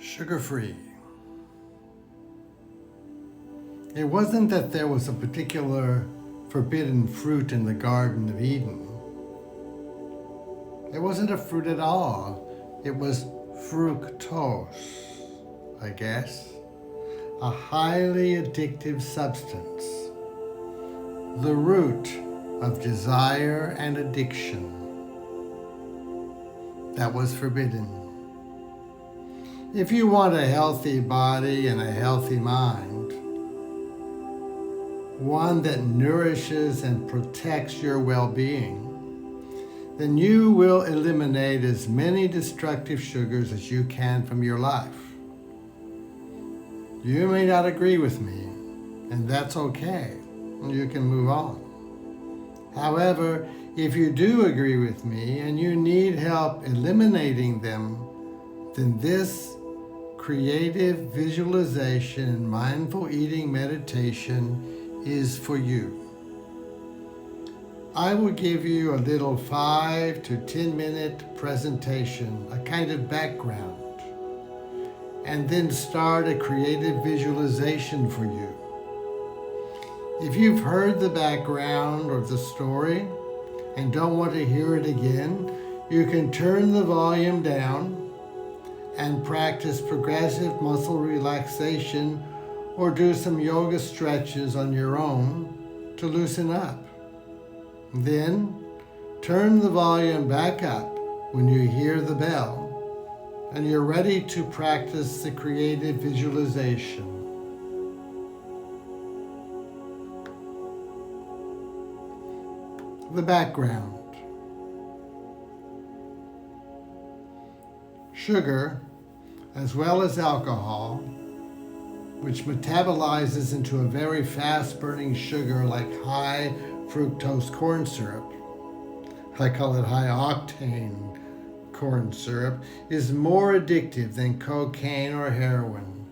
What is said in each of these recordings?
Sugar-free. It wasn't that there was a particular forbidden fruit in the Garden of Eden. It wasn't a fruit at all. It was fructose, I guess. A highly addictive substance. The root of desire and addiction. That was forbidden. If you want a healthy body and a healthy mind, one that nourishes and protects your well-being, then you will eliminate as many destructive sugars as you can from your life. You may not agree with me, and that's okay. You can move on. However, if you do agree with me and you need help eliminating them, then this creative visualization and mindful eating meditation is for you. I will give you a little 5 to 10 minute presentation, a kind of background, and then start a creative visualization for you. If you've heard the background or the story and don't want to hear it again, you can turn the volume down and practice progressive muscle relaxation or do some yoga stretches on your own to loosen up. Then turn the volume back up when you hear the bell and you're ready to practice the creative visualization. The background. Sugar, as well as alcohol, which metabolizes into a very fast-burning sugar like high fructose corn syrup, I call it high octane corn syrup, is more addictive than cocaine or heroin.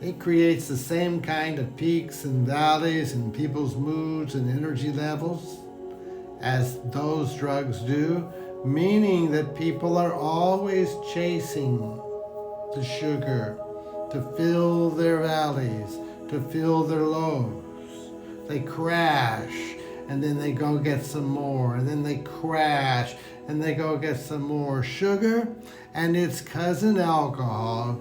It creates the same kind of peaks and valleys in people's moods and energy levels as those drugs do, meaning that people are always chasing the sugar to fill their valleys, to fill their lows. They crash and then they go get some more, and then they crash and they go get some more. Sugar and its cousin alcohol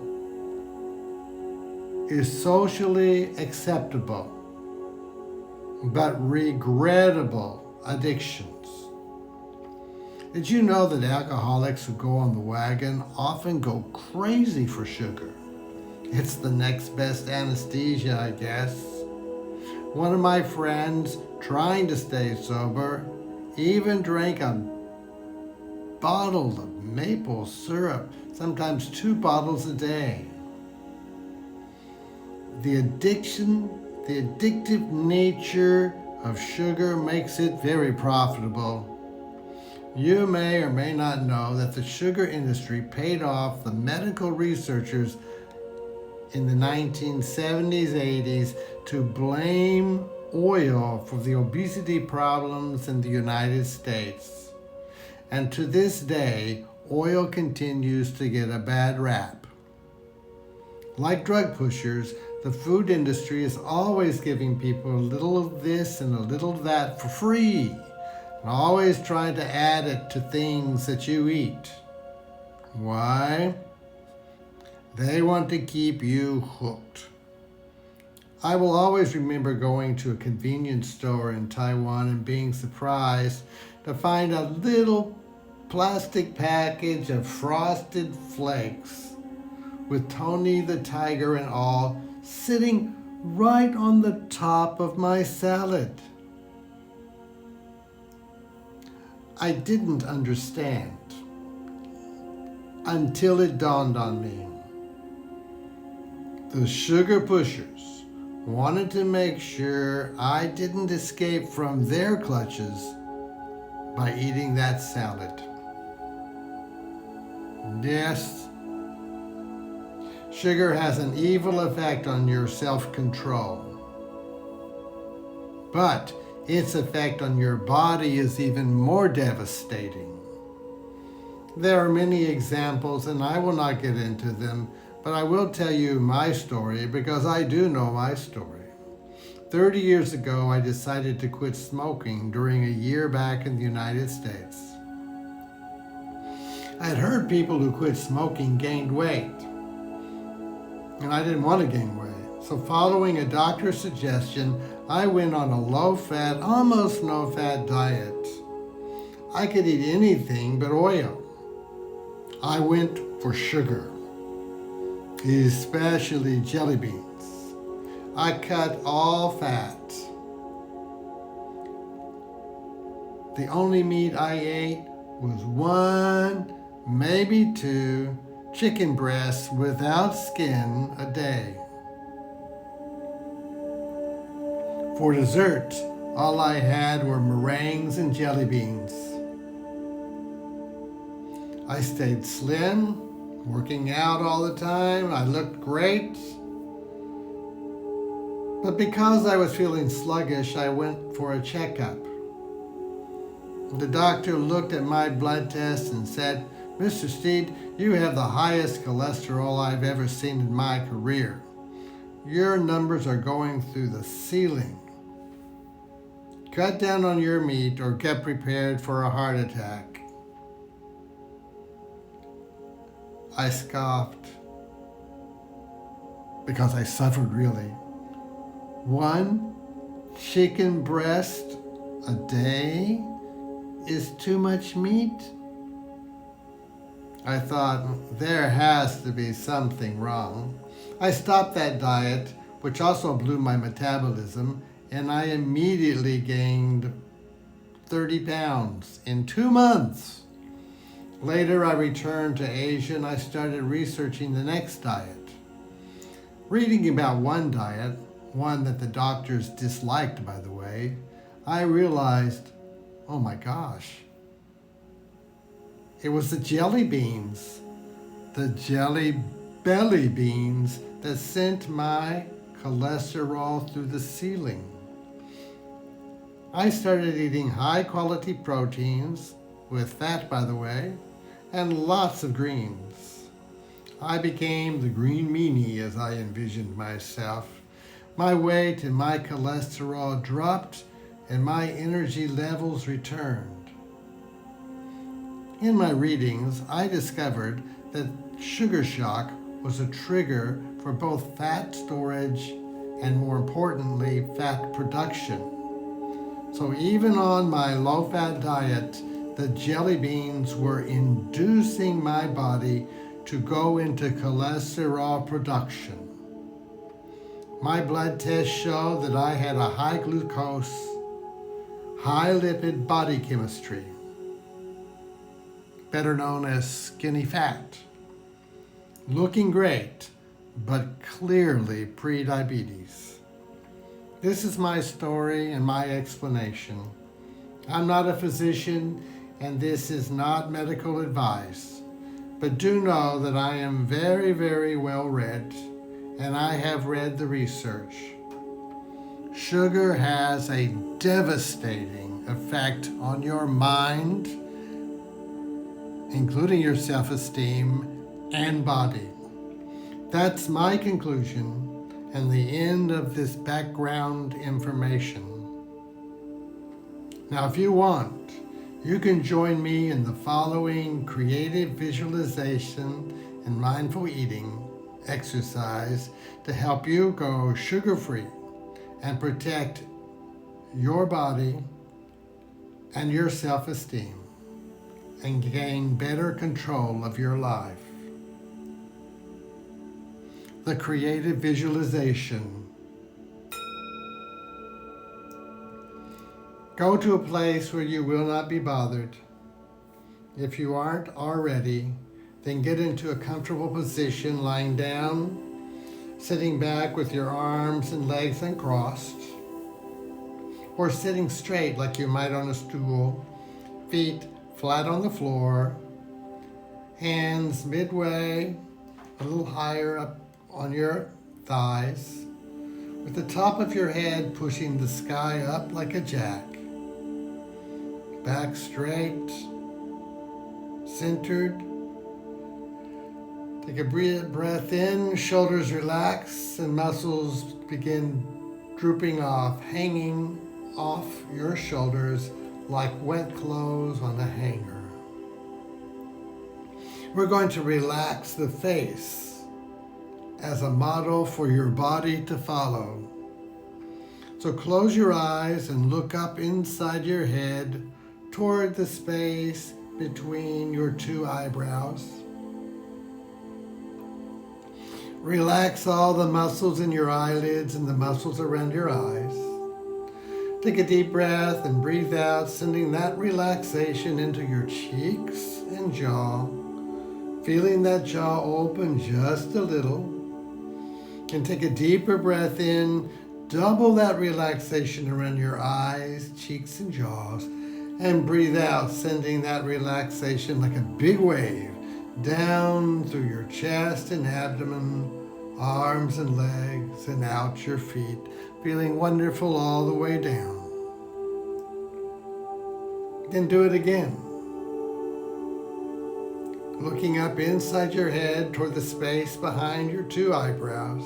is socially acceptable but regrettable addictions. Did you know that alcoholics who go on the wagon often go crazy for sugar? It's the next best anesthesia, I guess. One of my friends, trying to stay sober, even drank a bottle of maple syrup, sometimes 2 bottles a day. The addictive nature of sugar makes it very profitable. You may or may not know that the sugar industry paid off the medical researchers in the 1970s, 80s to blame oil for the obesity problems in the United States. And to this day, oil continues to get a bad rap. Like drug pushers, the food industry is always giving people a little of this and a little of that for free, and always trying to add it to things that you eat. Why? They want to keep you hooked. I will always remember going to a convenience store in Taiwan and being surprised to find a little plastic package of frosted flakes with Tony the Tiger and all sitting right on the top of my salad. I didn't understand until it dawned on me. The sugar pushers wanted to make sure I didn't escape from their clutches by eating that salad. Yes, sugar has an evil effect on your self-control. But its effect on your body is even more devastating. There are many examples, and I will not get into them, but I will tell you my story because I do know my story. 30 years ago, I decided to quit smoking during a year back in the United States. I had heard people who quit smoking gained weight, and I didn't want to gain weight. So following a doctor's suggestion, I went on a low-fat, almost no-fat diet. I could eat anything but oil. I went for sugar, especially jelly beans. I cut all fat. The only meat I ate was 1, maybe 2 chicken breasts without skin a day. For dessert, all I had were meringues and jelly beans. I stayed slim, working out all the time. I looked great. But because I was feeling sluggish, I went for a checkup. The doctor looked at my blood test and said, "Mr. Steed, you have the highest cholesterol I've ever seen in my career. Your numbers are going through the ceiling. Cut down on your meat or get prepared for a heart attack." I scoffed because I suffered really. 1 chicken breast a day is too much meat? I thought, there has to be something wrong. I stopped that diet, which also blew my metabolism, and I immediately gained 30 pounds in 2 months. Later, I returned to Asia and I started researching the next diet. Reading about one diet, one that the doctors disliked, by the way, I realized, oh my gosh, it was the jelly beans, the jelly belly beans that sent my cholesterol through the ceiling. I started eating high quality proteins, with fat by the way, and lots of greens. I became the green meanie as I envisioned myself. My weight and my cholesterol dropped and my energy levels returned. In my readings, I discovered that sugar shock was a trigger for both fat storage and, more importantly, fat production. So even on my low-fat diet, the jelly beans were inducing my body to go into cholesterol production. My blood tests show that I had a high glucose, high lipid body chemistry, better known as skinny fat. Looking great, but clearly pre-diabetes. This is my story and my explanation. I'm not a physician, and this is not medical advice, but do know that I am very, very well read, and I have read the research. Sugar has a devastating effect on your mind, including your self-esteem and body. That's my conclusion and the end of this background information. Now, if you want, you can join me in the following creative visualization and mindful eating exercise to help you go sugar-free and protect your body and your self-esteem and gain better control of your life. The creative visualization. Go to a place where you will not be bothered. If you aren't already, then get into a comfortable position lying down, sitting back with your arms and legs uncrossed, or sitting straight like you might on a stool, feet flat on the floor, hands midway, a little higher up on your thighs, with the top of your head pushing the sky up like a jack. Back straight, centered. Take a breath in, shoulders relax, and muscles begin drooping off, hanging off your shoulders like wet clothes on a hanger. We're going to relax the face as a model for your body to follow. So close your eyes and look up inside your head toward the space between your two eyebrows. Relax all the muscles in your eyelids and the muscles around your eyes. Take a deep breath and breathe out, sending that relaxation into your cheeks and jaw. Feeling that jaw open just a little. And take a deeper breath in, double that relaxation around your eyes, cheeks, and jaws. And breathe out, sending that relaxation like a big wave down through your chest and abdomen, arms and legs, and out your feet, feeling wonderful all the way down. Then do it again. Looking up inside your head toward the space behind your two eyebrows.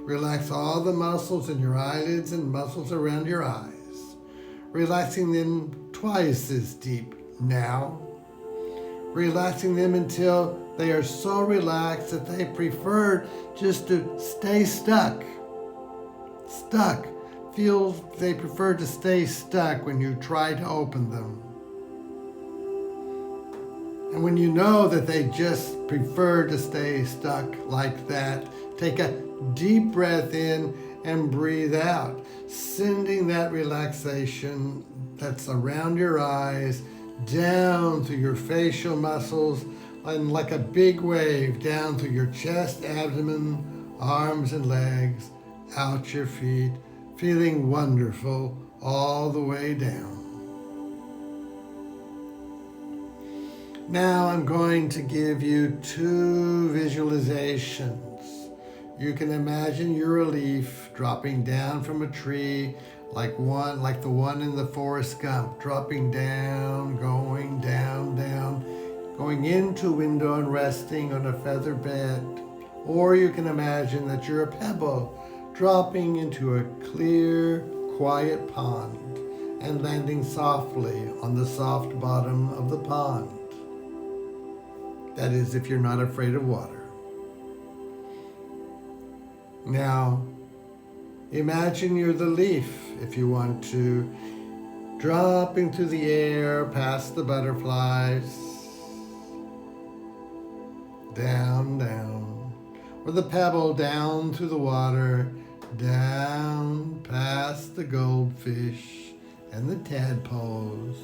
Relax all the muscles in your eyelids and muscles around your eyes, relaxing them twice as deep now. Relaxing them until they are so relaxed that they prefer just to stay stuck. Feel they prefer to stay stuck when you try to open them. And when you know that they just prefer to stay stuck like that, take a deep breath in and breathe out, sending that relaxation that's around your eyes down through your facial muscles and like a big wave down through your chest, abdomen, arms and legs, out your feet, feeling wonderful all the way down. Now I'm going to give you 2 visualizations. You can imagine you're a leaf dropping down from a tree like the one in the Forrest Gump, dropping down, going down, going into a window and resting on a feather bed. Or you can imagine that you're a pebble dropping into a clear, quiet pond and landing softly on the soft bottom of the pond. That is, if you're not afraid of water. Now, imagine you're the leaf, if you want to, dropping through the air past the butterflies, down, or the pebble down through the water, down past the goldfish and the tadpoles.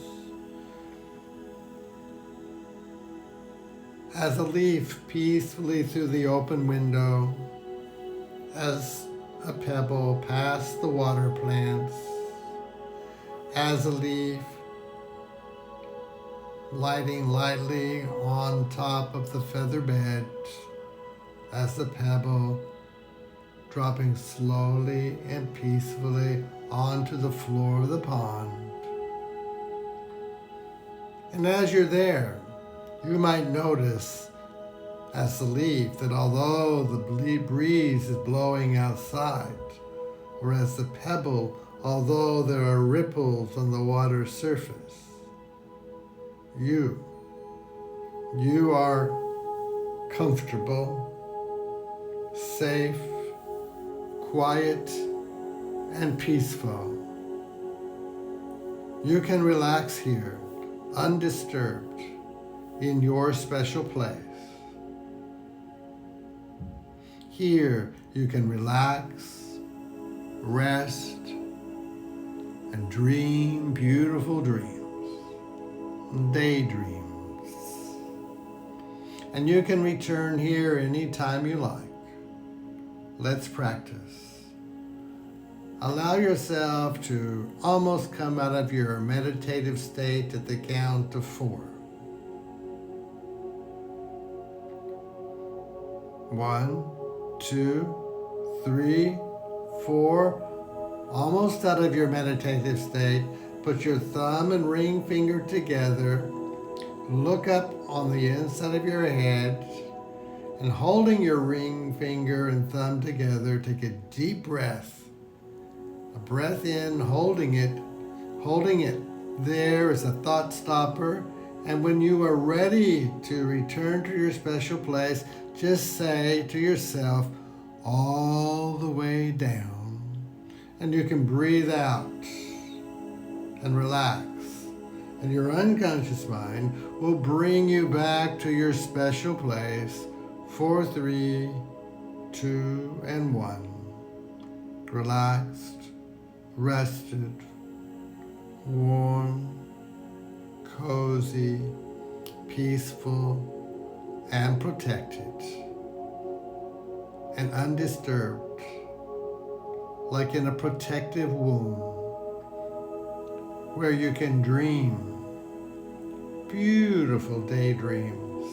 As a leaf peacefully through the open window, as a pebble past the water plants, as a leaf gliding lightly on top of the feather bed, as a pebble dropping slowly and peacefully onto the floor of the pond. And as you're there, you might notice as the leaf that although the breeze is blowing outside, or as the pebble, although there are ripples on the water surface, you are comfortable, safe, quiet, and peaceful. You can relax here, undisturbed, in your special place. Here you can relax, rest, and dream beautiful dreams, daydreams. And you can return here anytime you like. Let's practice. Allow yourself to almost come out of your meditative state at the count of 4. 1, 2, 3, 4. Almost out of your meditative state. Put your thumb and ring finger together. Look up on the inside of your head and holding your ring finger and thumb together, take a deep breath. A breath in, holding it. There is a thought stopper. And when you are ready to return to your special place, just say to yourself, all the way down. And you can breathe out and relax. And your unconscious mind will bring you back to your special place. 4, 3, 2, and 1. Relaxed, rested, warm, cozy, peaceful, and protected, and undisturbed, like in a protective womb, where you can dream beautiful daydreams.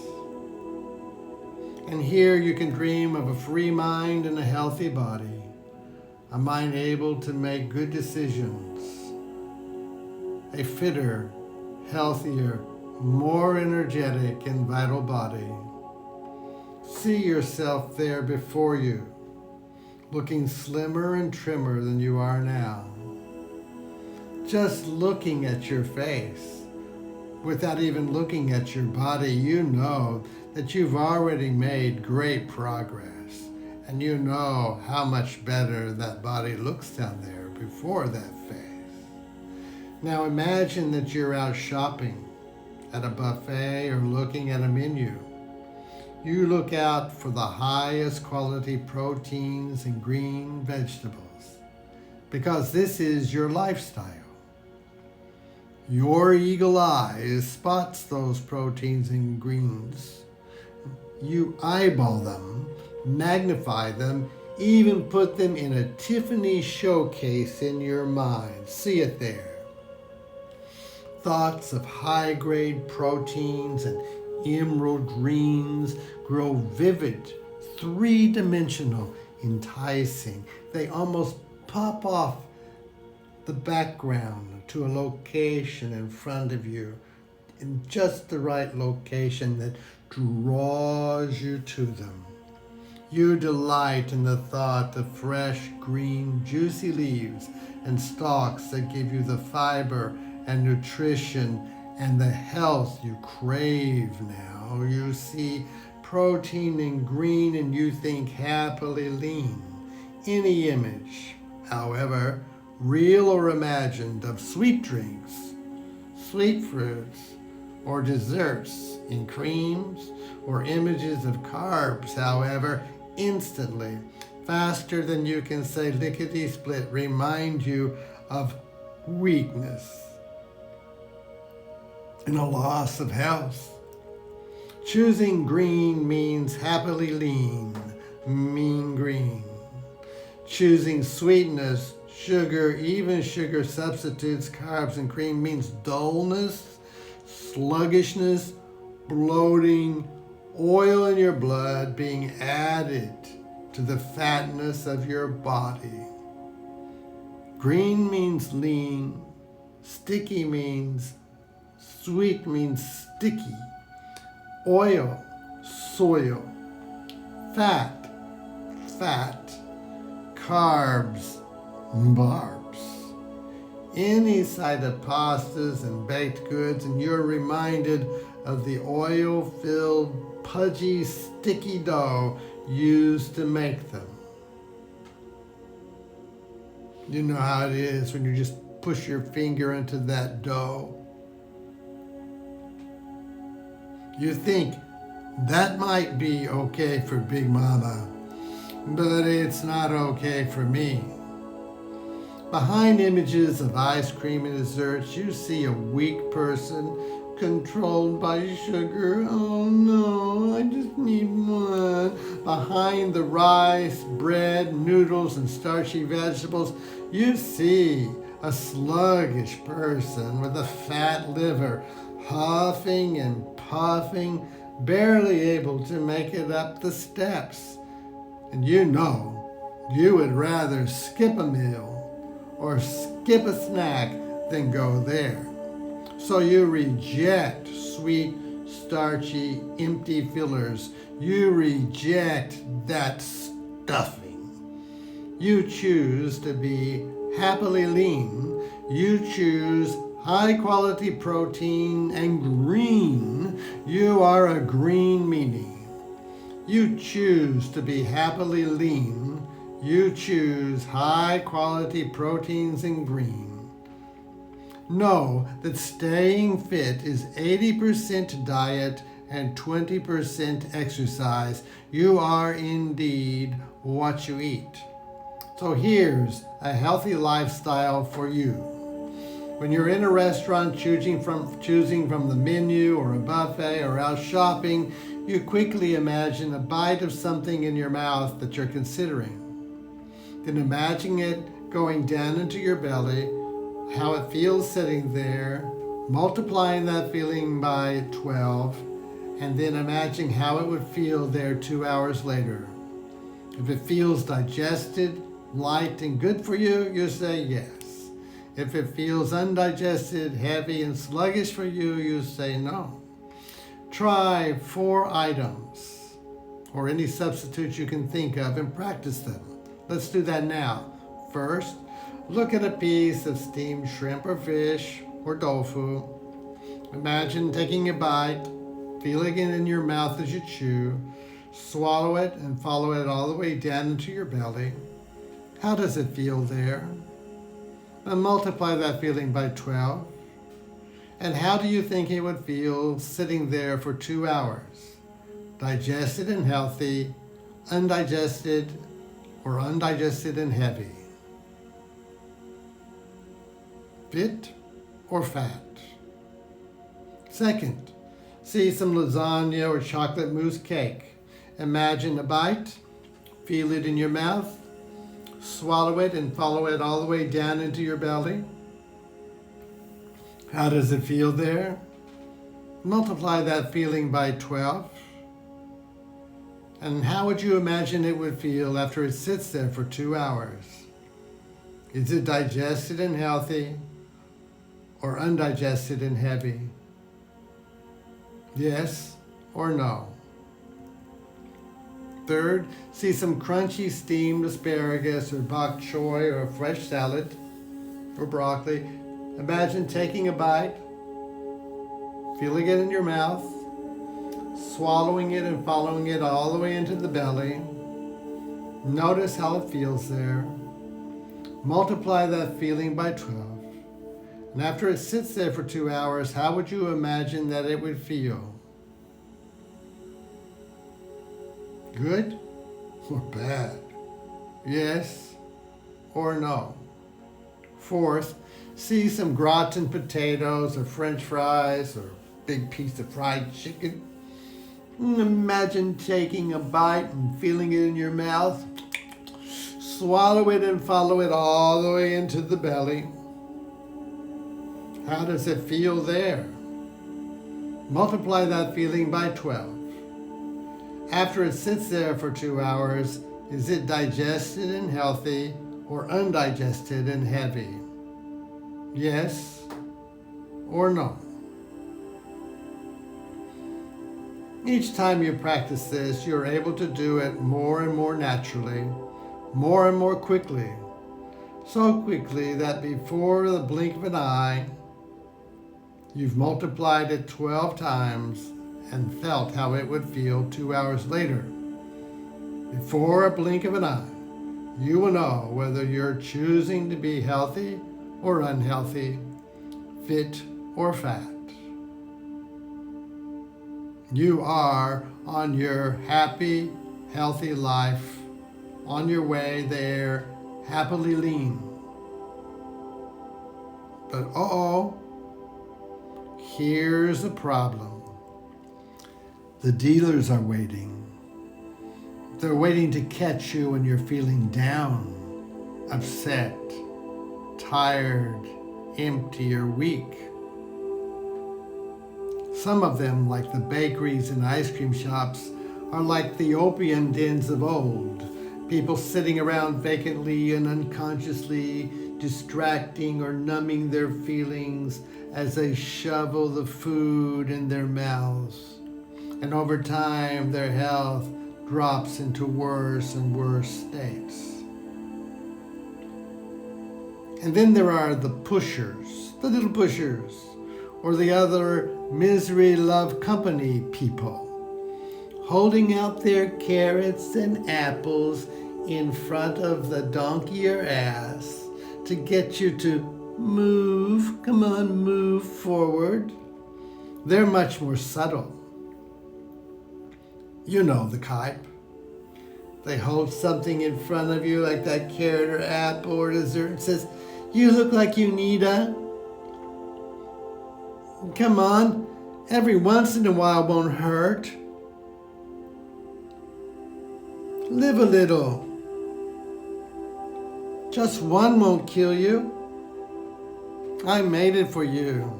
And here you can dream of a free mind and a healthy body, a mind able to make good decisions, a fitter, healthier, more energetic and vital body. See yourself there before you, looking slimmer and trimmer than you are now. Just looking at your face, without even looking at your body, you know that you've already made great progress, and you know how much better that body looks down there before that face. Now imagine that you're out shopping at a buffet or looking at a menu. You look out for the highest quality proteins and green vegetables, because this is your lifestyle. Your eagle eye spots those proteins and greens. You eyeball them, magnify them, even put them in a Tiffany showcase in your mind. See it there. Thoughts of high-grade proteins and emerald greens grow vivid, three-dimensional, enticing. They almost pop off the background to a location in front of you, in just the right location that draws you to them. You delight in the thought of fresh, green, juicy leaves and stalks that give you the fiber and nutrition and the health you crave now. You see protein and green and you think happily lean. Any image, however, real or imagined, of sweet drinks, sweet fruits, or desserts in creams, or images of carbs, however, instantly, faster than you can say lickety-split, remind you of weakness and a loss of health. Choosing green means happily lean, mean green. Choosing sweetness, sugar, even sugar substitutes, carbs, and cream means dullness, sluggishness, bloating, oil in your blood being added to the fatness of your body. Green means lean, sticky means sweet means sticky, oil, soil, fat, carbs, barbs. Any side of pastas and baked goods, and you're reminded of the oil-filled, pudgy, sticky dough used to make them. You know how it is when you just push your finger into that dough. You think that might be okay for Big Mama, but it's not okay for me. Behind images of ice cream and desserts, you see a weak person controlled by sugar. Oh no, I just need one. Behind the rice, bread, noodles, and starchy vegetables, you see a sluggish person with a fat liver, huffing and puffing, barely able to make it up the steps. And you know you would rather skip a meal or skip a snack than go there. So you reject sweet, starchy, empty fillers. You reject that stuffing. You choose to be happily lean. You choose high-quality protein and green. You are a green meanie. You choose to be happily lean. You choose high-quality proteins and green. Know that staying fit is 80% diet and 20% exercise. You are indeed what you eat. So here's a healthy lifestyle for you. When you're in a restaurant choosing from the menu or a buffet or out shopping, you quickly imagine a bite of something in your mouth that you're considering. Then imagine it going down into your belly, how it feels sitting there, multiplying that feeling by 12, and then imagine how it would feel there 2 hours later. If it feels digested, light, and good for you, you say yes. If it feels undigested, heavy, and sluggish for you, you say no. Try 4 items or any substitutes you can think of and practice them. Let's do that now. First, look at a piece of steamed shrimp or fish or tofu. Imagine taking a bite, feeling it in your mouth as you chew. Swallow it and follow it all the way down into your belly. How does it feel there? And multiply that feeling by 12. And how do you think it would feel sitting there for 2 hours? Digested and healthy, undigested, or undigested and heavy? Fit or fat? Second, see some lasagna or chocolate mousse cake. Imagine a bite, feel it in your mouth, swallow it and follow it all the way down into your belly. How does it feel there? Multiply that feeling by 12. And how would you imagine it would feel after it sits there for 2 hours? Is it digested and healthy or undigested and heavy? Yes or no? Third, see some crunchy steamed asparagus or bok choy or a fresh salad or broccoli. Imagine taking a bite, feeling it in your mouth, swallowing it and following it all the way into the belly. Notice how it feels there. Multiply that feeling by 12. And after it sits there for 2 hours, how would you imagine that it would feel? Good or bad? Yes or no? Fourth, see some gratin potatoes or French fries or a big piece of fried chicken. Imagine taking a bite and feeling it in your mouth. Swallow it and follow it all the way into the belly. How does it feel there? Multiply that feeling by 12. After it sits there for 2 hours, is it digested and healthy or undigested and heavy? Yes or no? Each time you practice this, you're able to do it more and more naturally, more and more quickly. So quickly that before the blink of an eye, you've multiplied it 12 times and felt how it would feel 2 hours later. Before a blink of an eye, you will know whether you're choosing to be healthy or unhealthy, fit or fat. You are on your happy, healthy life, on your way there, happily lean. But here's the problem. The dealers are waiting. They're waiting to catch you when you're feeling down, upset, tired, empty, or weak. Some of them, like the bakeries and ice cream shops, are like the opium dens of old. People sitting around vacantly and unconsciously distracting or numbing their feelings, as they shovel the food in their mouths. And over time, their health drops into worse and worse states. And then there are the pushers, the little pushers, or the other misery love company people, holding out their carrots and apples in front of the donkey or ass to get you to move, come on, move forward. They're much more subtle. You know the type. They hold something in front of you like that carrot or apple or dessert and says, "You look like you need a..." Come on, every once in a while won't hurt. Live a little. Just one won't kill you. I made it for you.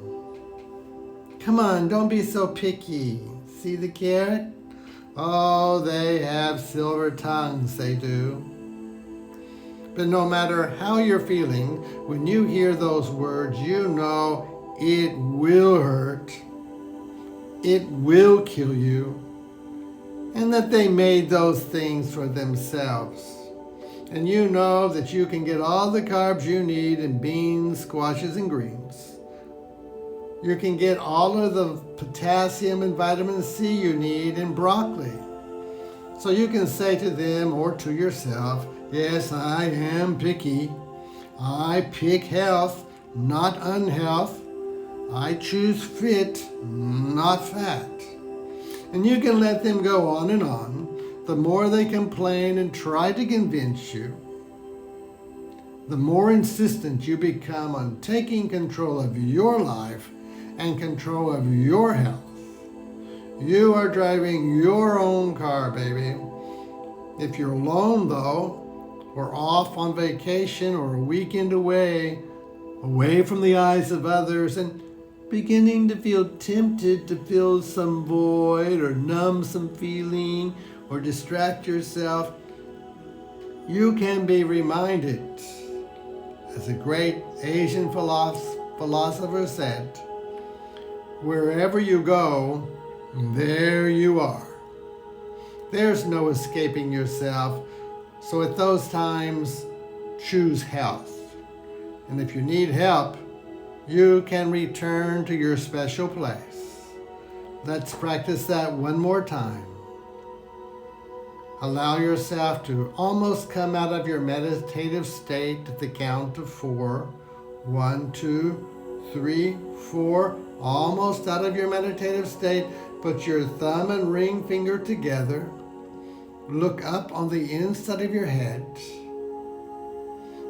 Come on, don't be so picky. See the carrot? Oh, they have silver tongues, they do. But no matter how you're feeling, when you hear those words, you know it will hurt. It will kill you. And that they made those things for themselves. And you know that you can get all the carbs you need in beans, squashes, and greens. You can get all of the potassium and vitamin C you need in broccoli. So you can say to them or to yourself, "Yes, I am picky. I pick health, not unhealth. I choose fit, not fat." And you can let them go on and on. The more they complain and try to convince you, the more insistent you become on taking control of your life and control of your health. You are driving your own car, baby. If you're alone, though, or off on vacation or a weekend away from the eyes of others, and beginning to feel tempted to fill some void or numb some feeling or distract yourself, you can be reminded, as a great Asian philosopher said, "Wherever you go, there you are." There's no escaping yourself. So at those times, choose health. And if you need help, you can return to your special place. Let's practice that one more time. Allow yourself to almost come out of your meditative state at the count of 4. 1, 2, 3, 4. Almost out of your meditative state. Put your thumb and ring finger together. Look up on the inside of your head.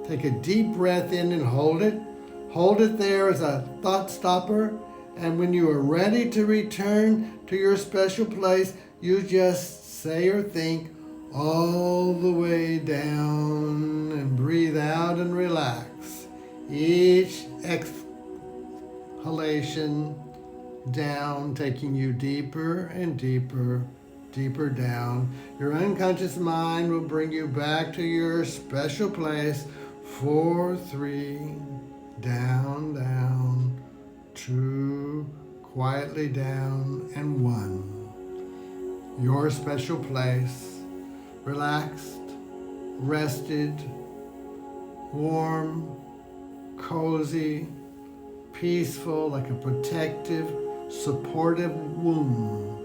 Take a deep breath in and hold it. Hold it there as a thought stopper. And when you are ready to return to your special place, you just say or think all the way down and breathe out and relax. Each exhalation down, taking you deeper and deeper, deeper down. Your unconscious mind will bring you back to your special place. 4, 3, down, down, 2, quietly down, and 1. Your special place, relaxed, rested, warm, cozy, peaceful, like a protective, supportive womb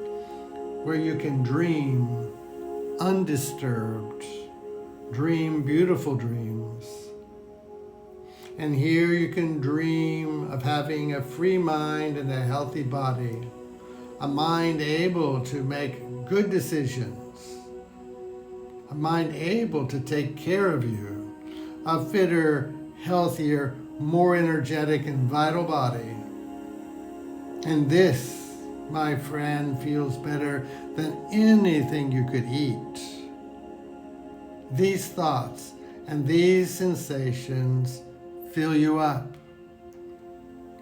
where you can dream undisturbed, dream beautiful dreams. And here you can dream of having a free mind and a healthy body, a mind able to make good decisions, a mind able to take care of you, a fitter, healthier, more energetic and vital body. And this, my friend, feels better than anything you could eat. These thoughts and these sensations fill you up.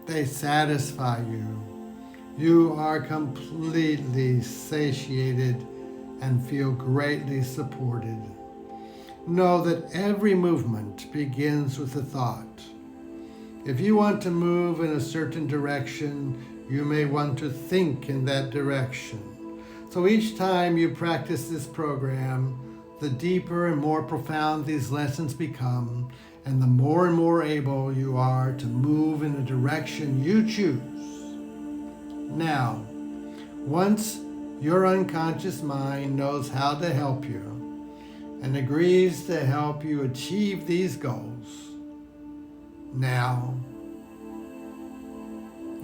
They satisfy you. You are completely satiated and feel greatly supported. Know that every movement begins with a thought. If you want to move in a certain direction, you may want to think in that direction. So each time you practice this program, the deeper and more profound these lessons become, and the more and more able you are to move in the direction you choose. Now, once your unconscious mind knows how to help you and agrees to help you achieve these goals, now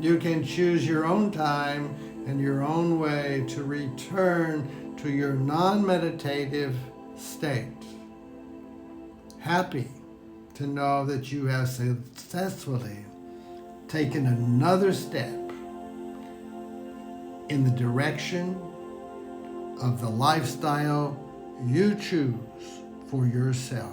you can choose your own time and your own way to return to your non-meditative state. Happy to know that you have successfully taken another step in the direction of the lifestyle you choose for yourself.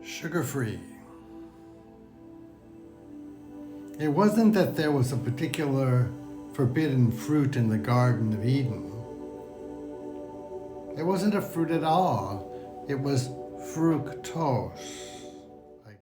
Sugar-free. It wasn't that there was a particular forbidden fruit in the Garden of Eden. It wasn't a fruit at all. It was fructose.